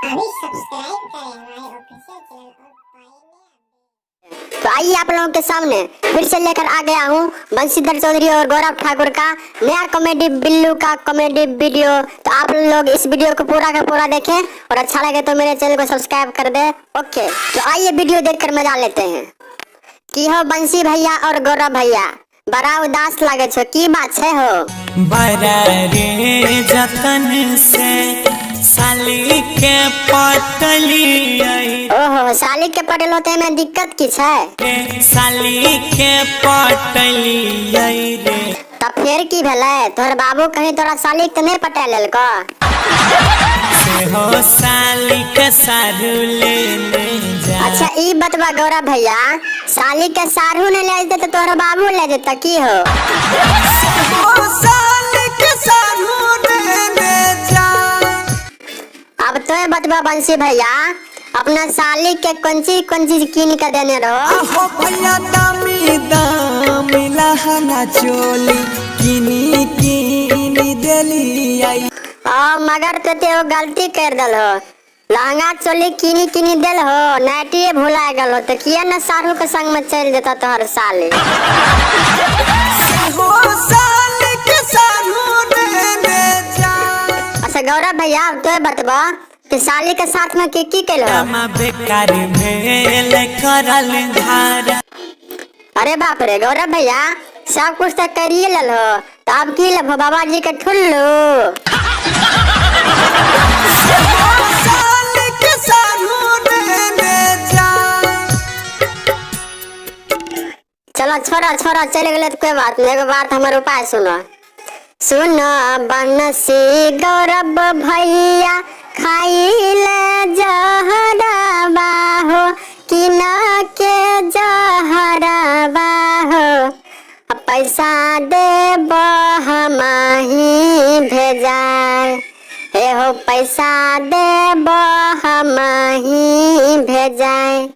अभी सब्सक्राइब करें हमारे ऑफिशियल चैनल और पाएंगे। तो आइए आप लोगों के सामने फिर से लेकर आ गया हूँ बंशीधर चौधरी और गौरव ठाकुर का नया कॉमेडी बिल्लू का कॉमेडी वीडियो। तो आप लोग इस वीडियो को पूरा का पूरा देखें और अच्छा लगे तो मेरे चैनल को सब्सक्राइब कर दे। ओके, तो आइए वीडियो देखकर मजा लेते हैं। की हो बंशी भैया और गौरव भैया, बड़ा उदास लागे छो, की बात है हो? बड़ा रे जतन से साली के पटली ओहो, साली के पटेल होते में दिक्कत की है? साली के पटली रे तब फिर की भेलै? तोहर बाबू कहीं तोरा साली के नहीं पटेल लेलको? से हो साली के सारू लेने जा। अच्छा ई बतवा गौरव भैया, साली के सारू ने ले जेते तो तोहर बाबू ले जेता की हो? साली के सारू लेने जा। अब तो बतवा बंशी भैया, अपना साली के कौन चीज कीन के देने रहो? आहो भैया दामी दामी लहंगा चोली किनी किनी देली आई। मगर ते वो गलती कर दल हो, लहंगा चोली किनी देल हो, नाइटी भुला गल हो, तो किया न सारू के संग में चल देता तोहर साली? हो साली के सारू लेने जा। अच्छा गौरव भैया, तो बतवा कि साली के साथ में की कैल हो? बेकार भेल करल धारा। अरे बाप रे गौरव भैया, सब कुछ तो करिए लल हो, तो अब की लब हो? बाबा जी के ठुल्लू। साली के सारू लेने जा। चलो छोरा चले गए तो कोई बात नहीं, एगो बात हमारे उपाय सुनो। बंसी गौरव भैया खाइले जहरबा हो कि न के जहरबा हो, पैसा देब हमही भेजाए, हे हो पैसा देब हमही भेजाए।